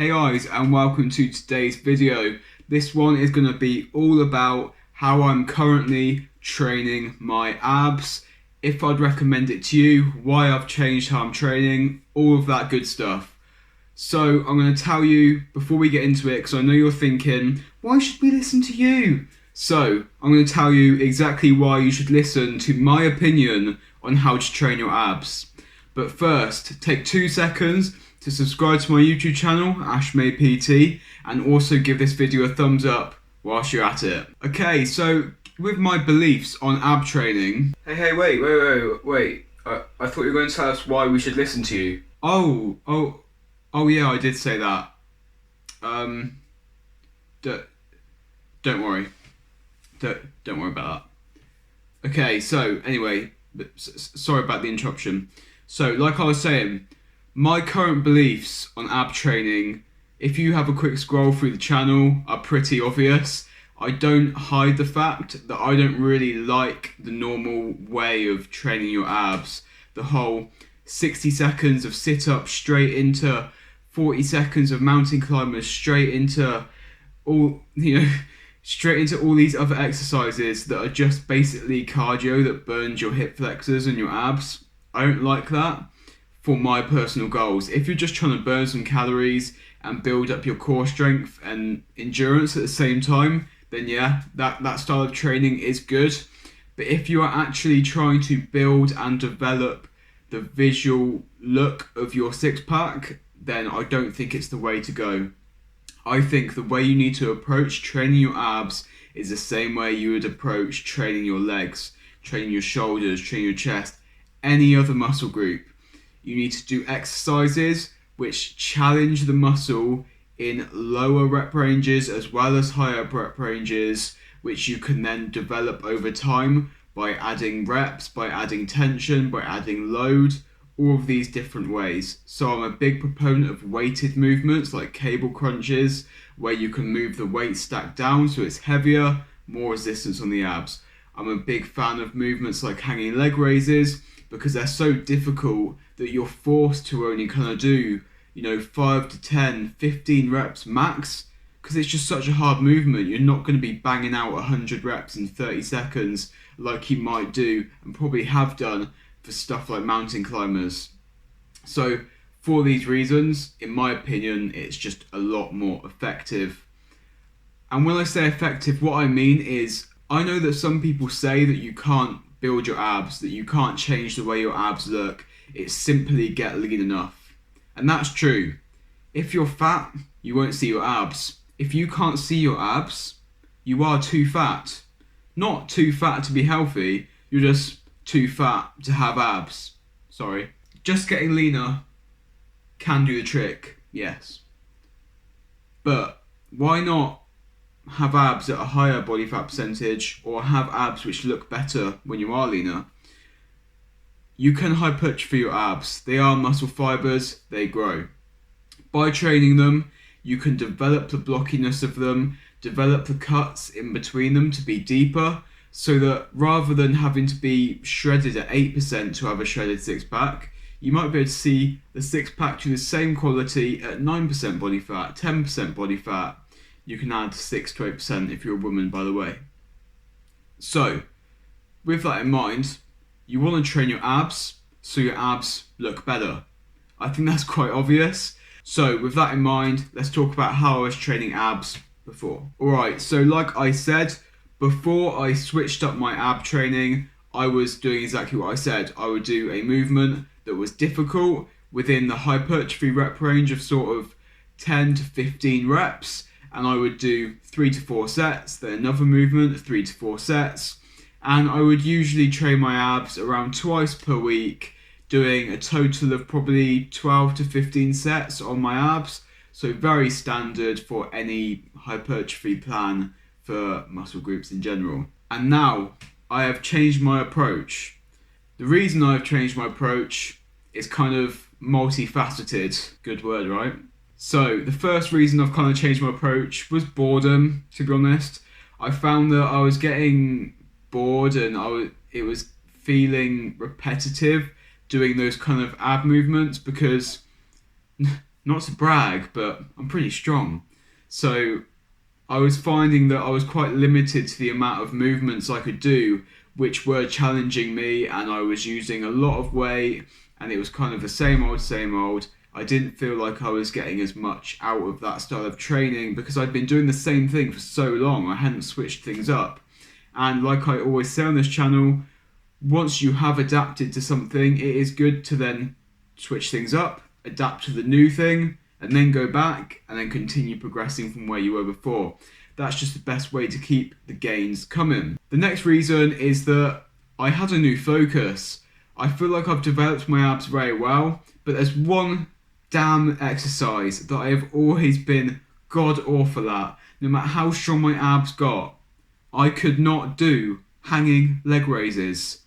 Hey guys, and welcome to today's video. This one is going to be all about how I'm currently training my abs, if I'd recommend it to you, why I've changed how I'm training, all of that good stuff. So I'm going to tell you before we get into it, because I know you're thinking, why should we listen to you? So I'm going to tell you exactly why you should listen to my opinion on how to train your abs. But first, take 2 seconds to subscribe to my YouTube channel, ashmaypt, and also give this video a thumbs up whilst you're at it. Okay, so with my beliefs on ab training... Wait. I thought you were going to tell us why we should listen to you. Oh yeah, I did say that. Don't worry. Don't worry about that. Okay, so anyway, sorry about the interruption. So, like I was saying, my current beliefs on ab training, if you have a quick scroll through the channel, are pretty obvious. I don't hide the fact that I don't really like the normal way of training your abs. The whole 60 seconds of sit-ups straight into 40 seconds of mountain climbers straight into all these other exercises that are just basically cardio that burns your hip flexors and your abs. I don't like that for my personal goals. If you're just trying to burn some calories and build up your core strength and endurance at the same time, then yeah, that style of training is good. But if you are actually trying to build and develop the visual look of your six-pack, then I don't think it's the way to go. I think the way you need to approach training your abs is the same way you would approach training your legs, training your shoulders, training your chest, any other muscle group. You need to do exercises which challenge the muscle in lower rep ranges as well as higher rep ranges, which you can then develop over time by adding reps, by adding tension, by adding load, all of these different ways. So I'm a big proponent of weighted movements like cable crunches, where you can move the weight stack down so it's heavier, more resistance on the abs. I'm a big fan of movements like hanging leg raises because they're so difficult that you're forced to only kind of do 5 to 10, 15 reps max, because it's just such a hard movement. You're not going to be banging out 100 reps in 30 seconds like you might do and probably have done for stuff like mountain climbers. So for these reasons, in my opinion, it's just a lot more effective. And when I say effective, what I mean is, I know that some people say that you can't build your abs, that you can't change the way your abs look, it's simply get lean enough. And that's true. If you're fat, you won't see your abs. If you can't see your abs, you are too fat. Not too fat to be healthy, you're just too fat to have abs. Sorry. Just getting leaner can do the trick, yes. But why not have abs at a higher body fat percentage, or have abs which look better when you are leaner? You can hypertrophy your abs. They are muscle fibers, they grow. By training them, you can develop the blockiness of them, develop the cuts in between them to be deeper, so that rather than having to be shredded at 8% to have a shredded six-pack, you might be able to see the six-pack to the same quality at 9% body fat, 10% body fat. You can add 6 to 8% if you're a woman, by the way. So, with that in mind, you want to train your abs so your abs look better. I think that's quite obvious. So, with that in mind, let's talk about how I was training abs before. Alright, so like I said, before I switched up my ab training, I was doing exactly what I said. I would do a movement that was difficult within the hypertrophy rep range of sort of 10 to 15 reps, and I would do 3 to 4 sets, then another movement, 3 to 4 sets, and I would usually train my abs around twice per week, doing a total of probably 12 to 15 sets on my abs, so very standard for any hypertrophy plan for muscle groups in general. And now, I have changed my approach. The reason I've changed my approach is kind of multifaceted. Good word, right? So the first reason I've kind of changed my approach was boredom, to be honest. I found that I was getting bored and it was feeling repetitive doing those kind of ab movements because not to brag, but I'm pretty strong. So I was finding that I was quite limited to the amount of movements I could do, which were challenging me, and I was using a lot of weight, and it was kind of the same old, same old. I didn't feel like I was getting as much out of that style of training because I'd been doing the same thing for so long. I hadn't switched things up. And like I always say on this channel, once you have adapted to something, it is good to then switch things up, adapt to the new thing, and then go back and then continue progressing from where you were before. That's just the best way to keep the gains coming. The next reason is that I had a new focus. I feel like I've developed my abs very well, but there's one damn exercise that I have always been god awful at. No matter how strong my abs got, I could not do hanging leg raises.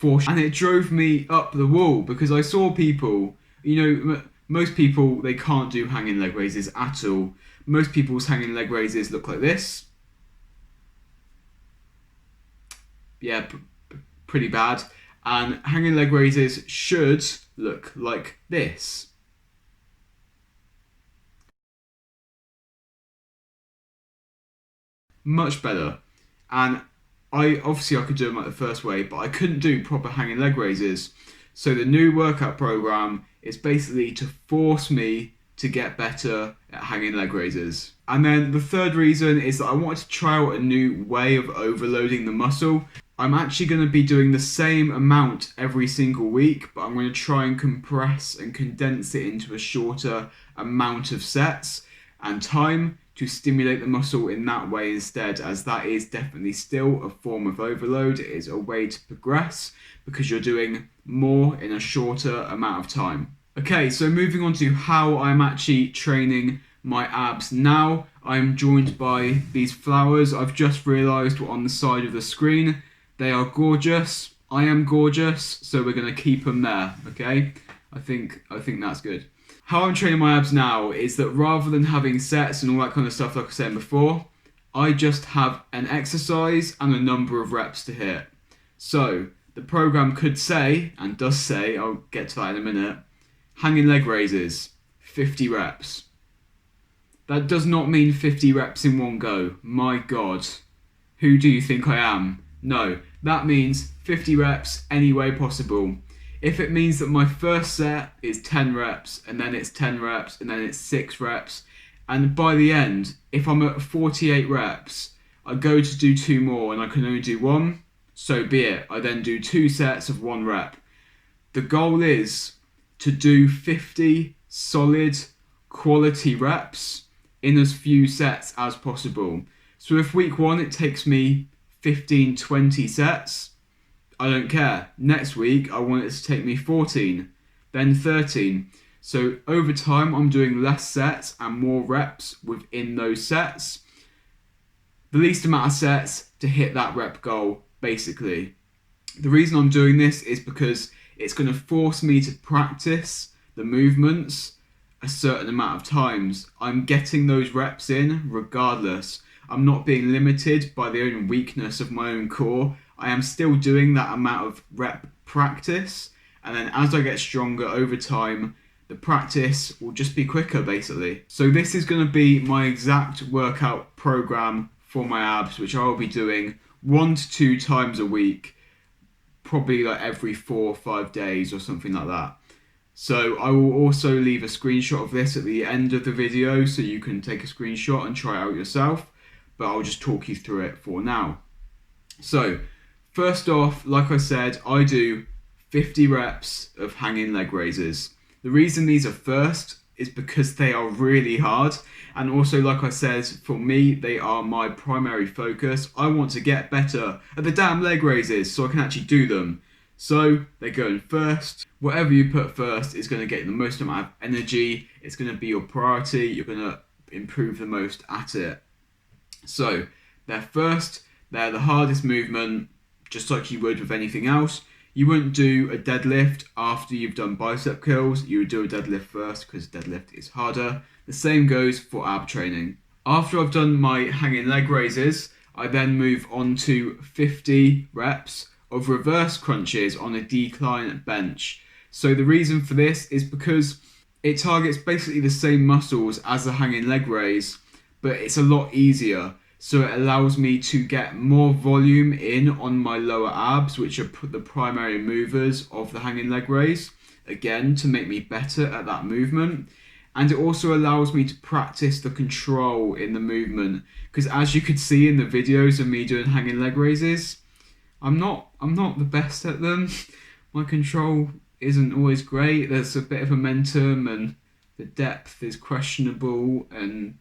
And it drove me up the wall because I saw people, most people, they can't do hanging leg raises at all. Most people's hanging leg raises look like this. Yeah, pretty bad. And hanging leg raises should look like this. Much better. And I could do them like the first way, but I couldn't do proper hanging leg raises. So the new workout program is basically to force me to get better at hanging leg raises. And then the third reason is that I wanted to try out a new way of overloading the muscle. I'm actually going to be doing the same amount every single week, but I'm going to try and compress and condense it into a shorter amount of sets and time to stimulate the muscle in that way instead, as that is definitely still a form of overload. It is a way to progress because you're doing more in a shorter amount of time. Okay, so moving on to how I'm actually training my abs now. I'm joined by these flowers. I've just realised were on the side of the screen. They are gorgeous. I am gorgeous, so we're going to keep them there, okay? I think that's good. How I'm training my abs now is that rather than having sets and all that kind of stuff like I was saying before, I just have an exercise and a number of reps to hit. So the program could say, and does say, I'll get to that in a minute, hanging leg raises, 50 reps. That does not mean 50 reps in one go. My God, who do you think I am? No, that means 50 reps any way possible. If it means that my first set is 10 reps, and then it's 10 reps, and then it's 6 reps, and by the end, if I'm at 48 reps, I go to do 2 more and I can only do 1, so be it. I then do 2 sets of 1 rep. The goal is to do 50 solid quality reps in as few sets as possible. So if week 1 it takes me 15, 20 sets, I don't care. Next week, I want it to take me 14, then 13. So over time, I'm doing less sets and more reps within those sets. The least amount of sets to hit that rep goal, basically. The reason I'm doing this is because it's going to force me to practice the movements a certain amount of times. I'm getting those reps in regardless. I'm not being limited by the own weakness of my own core. I am still doing that amount of rep practice, and then as I get stronger over time, the practice will just be quicker basically. So this is going to be my exact workout program for my abs, which I will be doing 1 to 2 times a week, probably like every 4 or 5 days or something like that. So I will also leave a screenshot of this at the end of the video so you can take a screenshot and try it out yourself, but I'll just talk you through it for now. So first off, like I said, I do 50 reps of hanging leg raises. The reason these are first is because they are really hard, and also, like I said, for me, they are my primary focus. I want to get better at the damn leg raises so I can actually do them. So they go in first. Whatever you put first is going to get you the most amount of energy. It's going to be your priority. You're going to improve the most at it. So they're first. They're the hardest movement. Just like you would with anything else. You wouldn't do a deadlift after you've done bicep curls. You would do a deadlift first because deadlift is harder. The same goes for ab training. After I've done my hanging leg raises, I then move on to 50 reps of reverse crunches on a decline bench. So the reason for this is because It targets basically the same muscles as the hanging leg raise, but it's a lot easier. So it allows me to get more volume in on my lower abs, which are the primary movers of the hanging leg raise, again, to make me better at that movement. And it also allows me to practice the control in the movement, because as you could see in the videos of me doing hanging leg raises, I'm not the best at them. My control isn't always great. There's a bit of momentum and the depth is questionable, and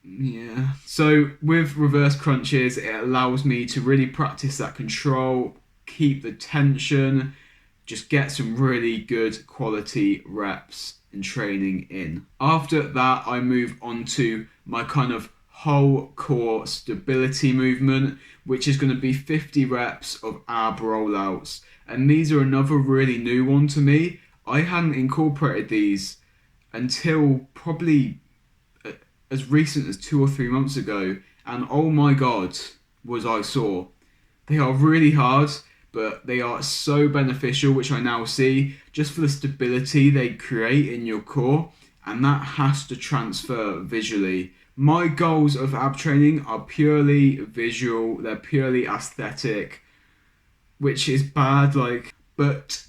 yeah. So with reverse crunches, it allows me to really practice that control, keep the tension, just get some really good quality reps and training in. After that, I move on to my kind of whole core stability movement, which is going to be 50 reps of ab rollouts. And these are another really new one to me. I hadn't incorporated these until probably as recent as 2 or 3 months ago. And oh my God, was I sore. They are really hard, but they are so beneficial, which I now see, just for the stability they create in your core, and that has to transfer visually. My goals of ab training are purely visual, they're purely aesthetic, which is bad, but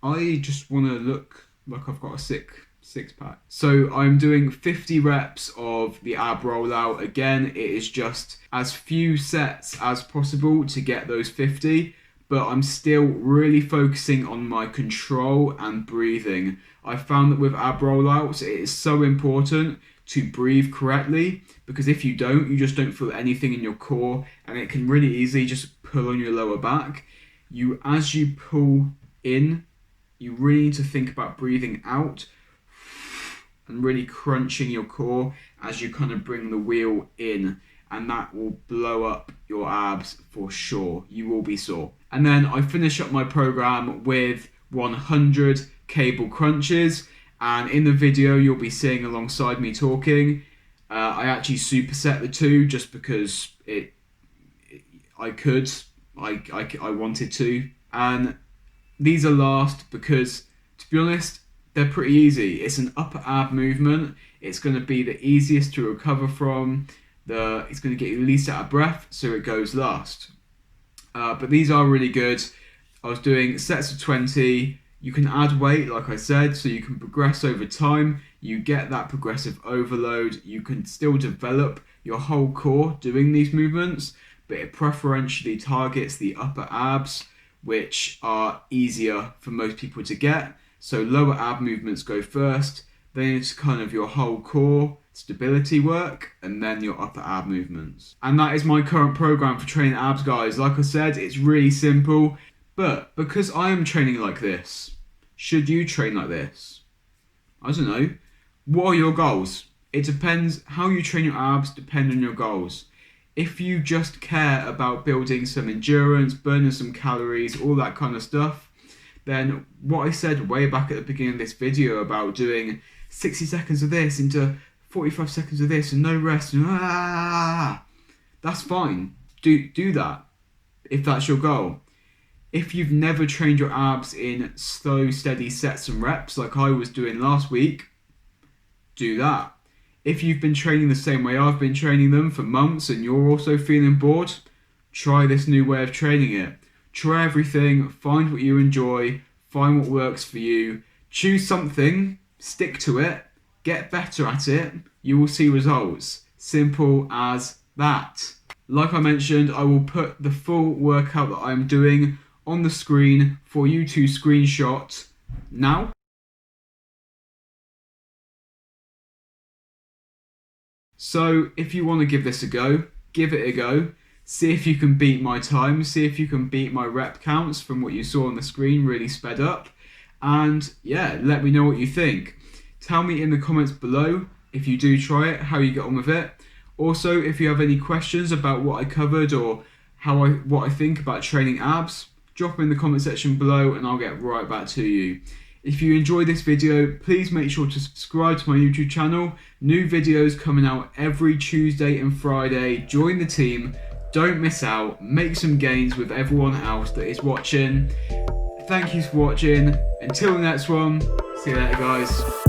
I just want to look like I've got a six pack. So I'm doing 50 reps of the ab rollout. Again, it is just as few sets as possible to get those 50, but I'm still really focusing on my control and breathing. I found that with ab rollouts, it is so important to breathe correctly, because if you don't, you just don't feel anything in your core, and it can really easily just pull on your lower back. As you pull in, you really need to think about breathing out and really crunching your core as you kind of bring the wheel in, and that will blow up your abs for sure. You will be sore. And then I finish up my program with 100 cable crunches, and in the video you'll be seeing alongside me talking, I actually superset the two just because I wanted to, and these are last because, to be honest, they're pretty easy. It's an upper ab movement. It's going to be the easiest to recover from. It's going to get you least out of breath, so it goes last. But these are really good. I was doing sets of 20. You can add weight, like I said, so you can progress over time. You get that progressive overload. You can still develop your whole core doing these movements, but it preferentially targets the upper abs, which are easier for most people to get. So lower ab movements go first, then it's kind of your whole core stability work, and then your upper ab movements. And that is my current program for training abs, guys. Like I said, it's really simple, but because I am training like this, should you train like this? I don't know. What are your goals? It depends. How you train your abs depend on your goals. If you just care about building some endurance, burning some calories, all that kind of stuff, then what I said way back at the beginning of this video about doing 60 seconds of this into 45 seconds of this and no rest, and that's fine. Do that if that's your goal. If you've never trained your abs in slow, steady sets and reps like I was doing last week, do that. If you've been training the same way I've been training them for months and you're also feeling bored, try this new way of training it. Try everything, find what you enjoy, find what works for you, choose something, stick to it, get better at it, you will see results. Simple as that. Like I mentioned, I will put the full workout that I'm doing on the screen for you to screenshot now. So if you want to give this a go, give it a go. See if you can beat my time, see if you can beat my rep counts from what you saw on the screen, really sped up. And yeah, let me know what you think. Tell me in the comments below, if you do try it, how you get on with it. Also, if you have any questions about what I covered or what I think about training abs, drop them in the comment section below and I'll get right back to you. If you enjoyed this video, please make sure to subscribe to my YouTube channel. New videos coming out every Tuesday and Friday. Join the team. Don't miss out. Make some gains with everyone else that is watching. thank you for watching. Until the next one, see you later, guys.